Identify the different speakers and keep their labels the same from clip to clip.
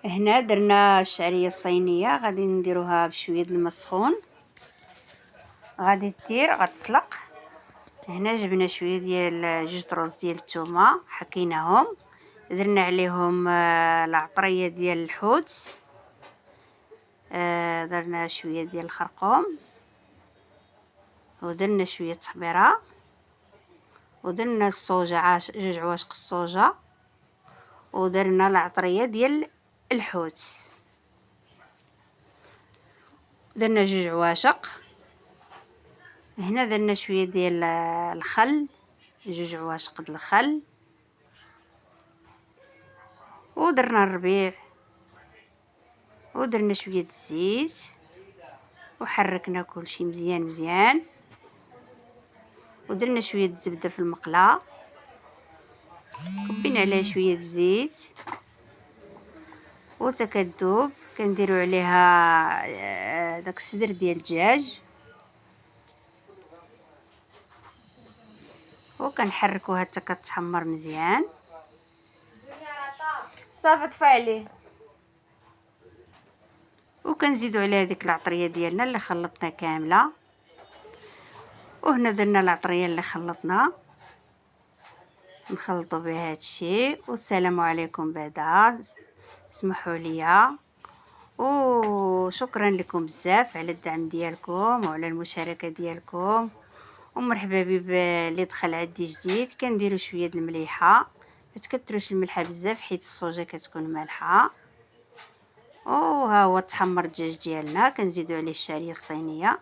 Speaker 1: هنا درنا الشعريه الصينيه، غادي نديروها بشويه الماء سخون. غادي غتسلق. هنا جبنا شويه ديال جوج طروز ديال الثومه، حكيناهم، درنا عليهم العطريه ديال الحوت، درنا شويه ديال الخرقوم، ودرنا شويه تحبيره، ودرنا الصوجه جوج عواشق الصوجه، ودرنا العطريه ديال الحوت، درنا جوج عواشق. هنا درنا شويه ديال الخل، جوج عواشق د الخل، ودرنا الربيع، ودرنا شويه الزيت، وحركنا كلشي مزيان مزيان، ودرنا شويه الزبده في المقله، كبينا عليها شويه الزيت وتكذوب. كنديروا عليها داك الصدر ديال الدجاج، وكنحركوها حتى كتحمر مزيان.
Speaker 2: صافي طفي عليه.
Speaker 1: وكنزيدوا عليها ديك العطريه ديالنا اللي خلطنا كامله. وهنا درنا العطريه اللي خلطنا، نخلطوا بها هادشي. والسلام عليكم. بعدا اسمحوا لي، وشكرا لكم بزاف على الدعم ديالكم وعلى المشاركه ديالكم، ومرحبا بي اللي دخل عندي جديد. كنديروا شويه د المليحه، ما تكثروش الملحه بزاف حيت الصوجه كتكون مالحه. وها هو تحمر الدجاج ديالنا. كنزيدوا عليه الشعريه الصينيه،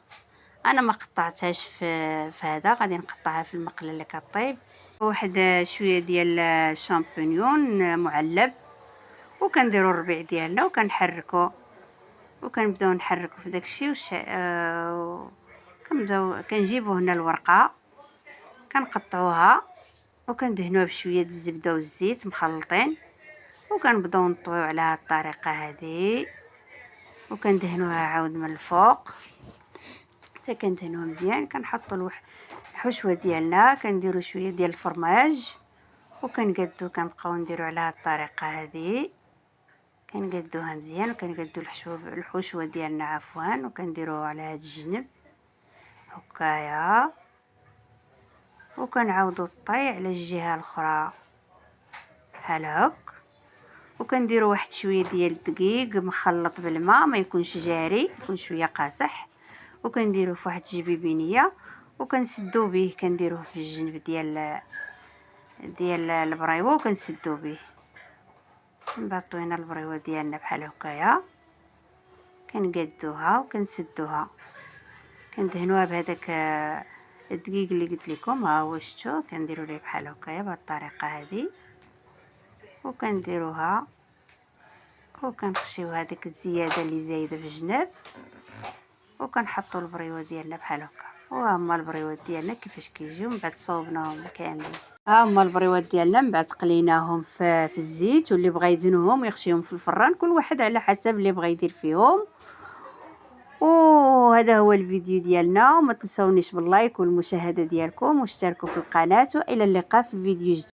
Speaker 1: انا ما قطعتهاش في هذا، غادي نقطعها في المقله اللي كطيب. واحد شويه ديال الشامبينيون معلب، وكنديروا الربيع ديالنا وكنحركوا، وكنبداو نحركوا في داكشي كنبداو كنجيبوا هنا الورقه، كنقطعوها وكندهنوها بشويه الزبده والزيت مخلطين، وكنبداو نطويو على هذه الطريقه هذه، وكندهنوها عاود من الفوق حتى كندهنوها مزيان. كنحطوا الحشوه ديالنا، كنديروا شويه ديال الفرماج وكنقادو، كنبقاو نديروا على هذه الطريقه هذه، كنقادوها مزيان، وكنقادو الحشوه ديالنا عفوا، وكنديروها على هذا الجنب هكايا، وكنعاودو طي على الجهه الاخرى بحال هك. وكنديروا واحد شويه ديال الدقيق مخلط بالماء، ما يكونش جاري، يكون شويه قاصح، وكنديروه في واحد الجبيبينيه وكنسدو به، كنديروه في الجنب ديال البريوه وكنسدو به. من بعد طوينا البريوه ديالنا بحال هكايا، كنقادوها وكنسدوها، كندهنوها بهذاك الدقيق اللي قلت لكم. ها هو شفتوا، كنديروا ليه بحال هكايا بهذه الطريقه هذه، وكنديروها وكنخشيو هذيك الزياده اللي زايده في الجناب، وكنحطوا البريوه ديالنا بحال هكا. وها هما البريوات ديالنا كيفاش كيجيو من بعد صوبناهم كاملين. ها هما البريوات ديالنا من بعد قليناهم في الزيت، واللي بغى يدهنهم ويخشيهم في الفران، كل واحد على حسب اللي بغى يدير فيهم. وهذا هو الفيديو ديالنا، وما تنسونيش باللايك والمشاهده ديالكم، واشتركوا في القناه، والى اللقاء في الفيديو جديد.